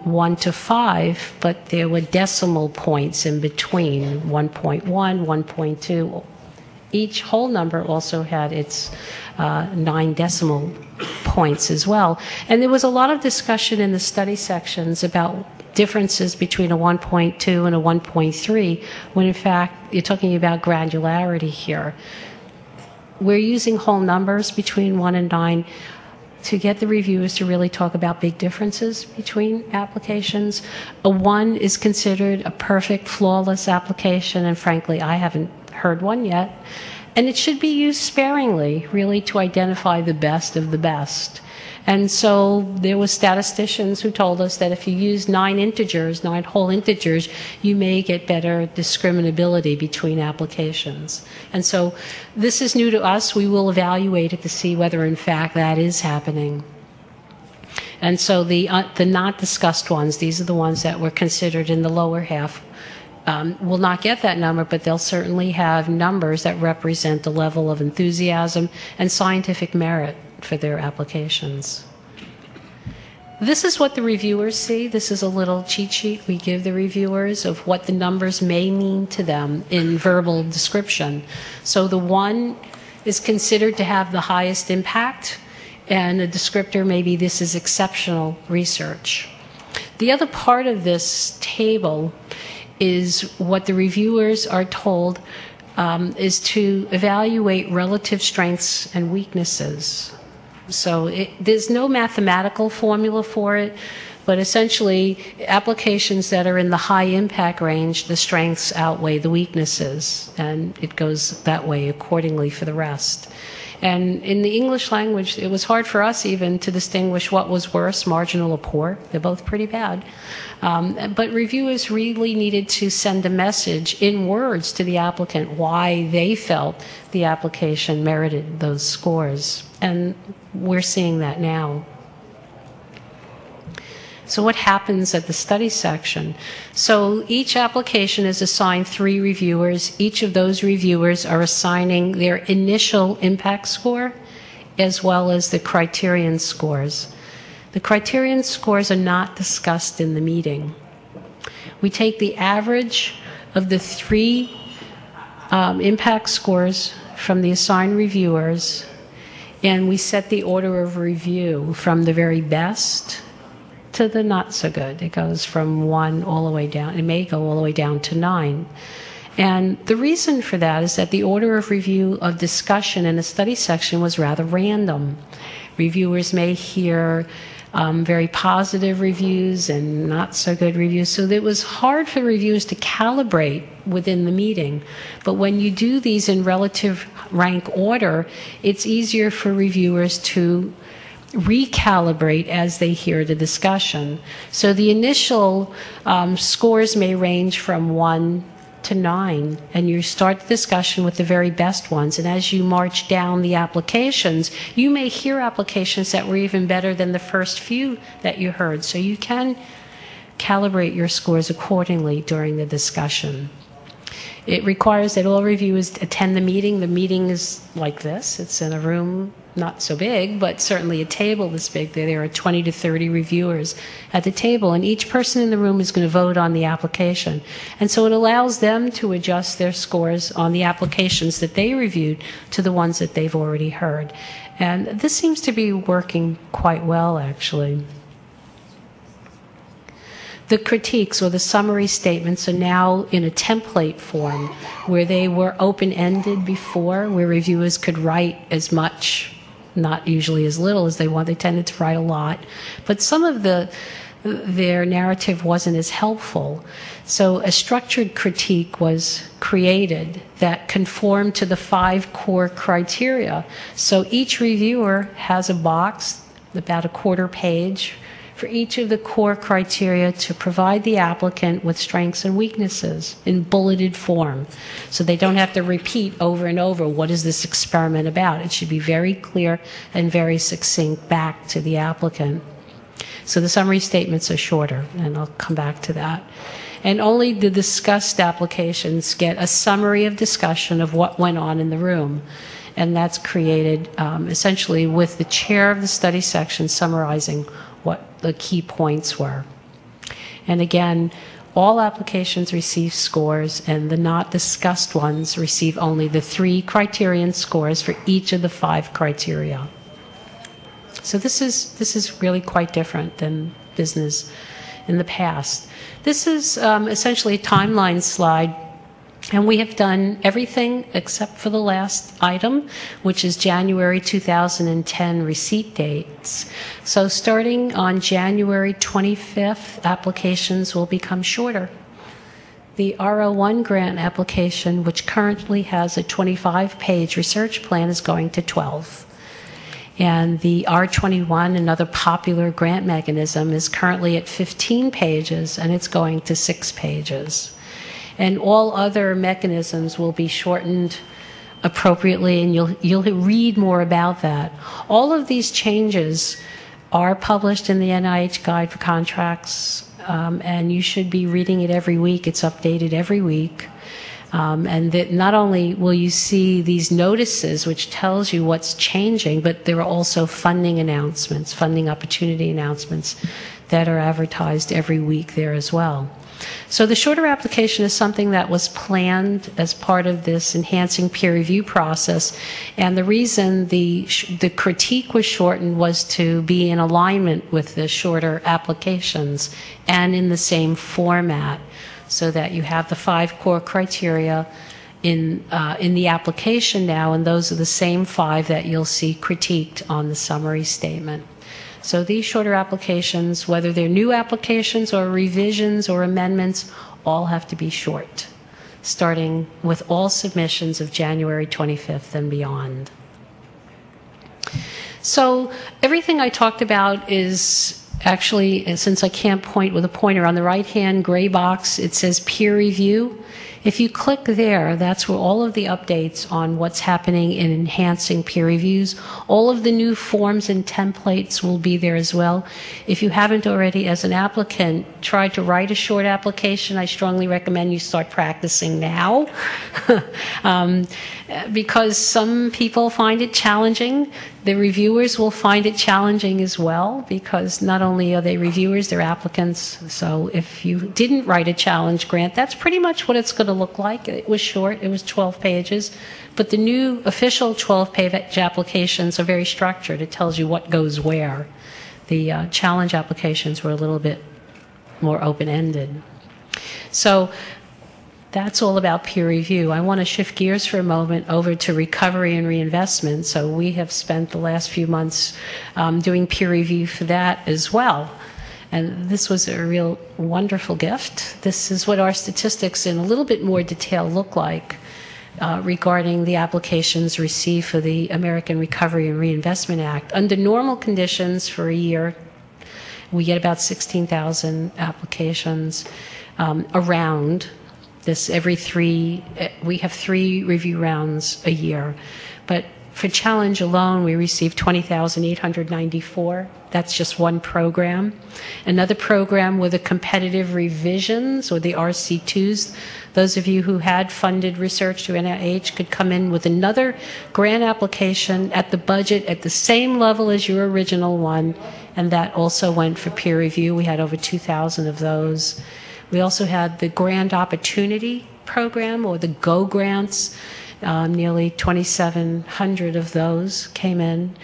1 to 5, but there were decimal points in between, 1.1, 1.2. Each whole number also had its 9 decimal points as well. And there was a lot of discussion in the study sections about differences between a 1.2 and a 1.3, when in fact you're talking about granularity here. We're using whole numbers between 1 and 9 to get the reviewers to really talk about big differences between applications. A 1 is considered a perfect, flawless application, and frankly, I haven't heard one yet. And it should be used sparingly, really, to identify the best of the best. And so there were statisticians who told us that if you use 9 integers, 9 whole integers, you may get better discriminability between applications. And so this is new to us. We will evaluate it to see whether, in fact, that is happening. And so the not discussed ones, these are the ones that were considered in the lower half, will not get that number, but they'll certainly have numbers that represent the level of enthusiasm and scientific merit for their applications. This is what the reviewers see. This is a little cheat sheet we give the reviewers of what the numbers may mean to them in verbal description. So the 1 is considered to have the highest impact, and a descriptor maybe this is exceptional research. The other part of this table is what the reviewers are told is to evaluate relative strengths and weaknesses. So there's no mathematical formula for it, but essentially applications that are in the high impact range, the strengths outweigh the weaknesses, and it goes that way accordingly for the rest. And in the English language, it was hard for us even to distinguish what was worse, marginal or poor. They're both pretty bad. But reviewers really needed to send a message in words to the applicant why they felt the application merited those scores. And we're seeing that now. So what happens at the study section? So each application is assigned 3 reviewers. Each of those reviewers are assigning their initial impact score as well as the criterion scores. The criterion scores are not discussed in the meeting. We take the average of the 3 impact scores from the assigned reviewers, and we set the order of review from the very best to the not so good. It goes from 1 all the way down. It may go all the way down to 9. And the reason for that is that the order of review of discussion in the study section was rather random. Reviewers may hear very positive reviews and not so good reviews. So it was hard for reviewers to calibrate within the meeting. But when you do these in relative rank order, it's easier for reviewers to recalibrate as they hear the discussion. So the initial scores may range from 1 to 9, and you start the discussion with the very best ones. And as you march down the applications, you may hear applications that were even better than the first few that you heard. So you can calibrate your scores accordingly during the discussion. It requires that all reviewers attend the meeting. The meeting is like this. It's in a room not so big, but certainly a table this big. There are 20 to 30 reviewers at the table, and each person in the room is going to vote on the application. And so it allows them to adjust their scores on the applications that they reviewed to the ones that they've already heard. And this seems to be working quite well, actually. The critiques or the summary statements are now in a template form where they were open-ended before, where reviewers could write as much, not usually as little as they want. They tended to write a lot. But some of their narrative wasn't as helpful. So a structured critique was created that conformed to the 5 core criteria. So each reviewer has a box, about a quarter page, for each of the core criteria to provide the applicant with strengths and weaknesses in bulleted form. So they don't have to repeat over and over, what is this experiment about? It should be very clear and very succinct back to the applicant. So the summary statements are shorter, and I'll come back to that. And only the discussed applications get a summary of discussion of what went on in the room. And that's created essentially with the chair of the study section summarizing what the key points were. And again, all applications receive scores, and the not discussed ones receive only the 3 criterion scores for each of the 5 criteria. So this is really quite different than business in the past. This is essentially a timeline slide, and we have done everything except for the last item, which is January 2010 receipt dates. So starting on January 25th, applications will become shorter. The R01 grant application, which currently has a 25-page research plan, is going to 12. And the R21, another popular grant mechanism, is currently at 15 pages, and it's going to 6 pages. And all other mechanisms will be shortened appropriately, and you'll read more about that. All of these changes are published in the NIH Guide for Contracts, and you should be reading it every week. It's updated every week. And that not only will you see these notices, which tells you what's changing, but there are also funding announcements, funding opportunity announcements that are advertised every week there as well. So the shorter application is something that was planned as part of this enhancing peer review process, and the reason the critique was shortened was to be in alignment with the shorter applications and in the same format, so that you have the 5 core criteria in the application now, and those are the same 5 that you'll see critiqued on the summary statement. So these shorter applications, whether they're new applications or revisions or amendments, all have to be short, starting with all submissions of January 25th and beyond. So everything I talked about is actually, and since I can't point with a pointer, on the right-hand gray box, it says peer review. If you click there, that's where all of the updates on what's happening in enhancing peer reviews, all of the new forms and templates will be there as well. If you haven't already, as an applicant, tried to write a short application, I strongly recommend you start practicing now. Because some people find it challenging. The reviewers will find it challenging as well, because not only are they reviewers, they're applicants. So if you didn't write a challenge grant, that's pretty much what it's going to look like. It was short, it was 12 pages, but the new official 12-page applications are very structured. It tells you what goes where. The challenge applications were a little bit more open-ended. So that's all about peer review. I want to shift gears for a moment over to recovery and reinvestment. So we have spent the last few months doing peer review for that as well. And this was a real wonderful gift. This is what our statistics in a little bit more detail look like regarding the applications received for the American Recovery and Reinvestment Act. Under normal conditions for a year, we get about 16,000 applications around. This we have 3 review rounds a year. But for challenge alone, we received 20,894. That's just one program. Another program were the competitive revisions, or the RC2s. Those of you who had funded research through NIH could come in with another grant application at the budget at the same level as your original one, and that also went for peer review. We had over 2,000 of those. We also had the Grant Opportunity Program, or the GO grants. Nearly 2,700 of those came in.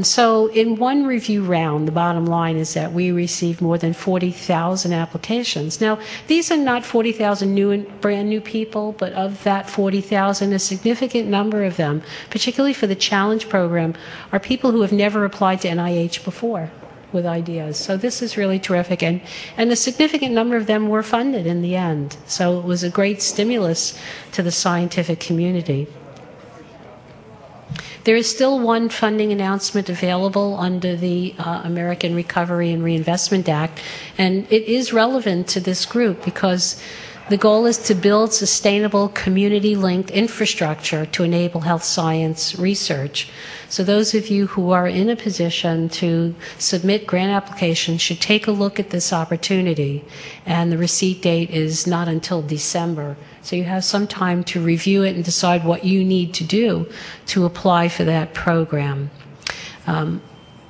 So in one review round, the bottom line is that we received more than 40,000 applications. Now, these are not 40,000 new and brand new people, but of that 40,000, a significant number of them, particularly for the Challenge Program, are people who have never applied to NIH before with ideas. So this is really terrific, and a significant number of them were funded in the end. So it was a great stimulus to the scientific community. There is still one funding announcement available under the American Recovery and Reinvestment Act, and it is relevant to this group because the goal is to build sustainable community-linked infrastructure to enable health science research. So those of you who are in a position to submit grant applications should take a look at this opportunity. And the receipt date is not until December. So you have some time to review it and decide what you need to do to apply for that program.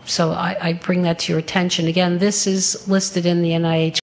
So I bring that to your attention. Again, this is listed in the NIH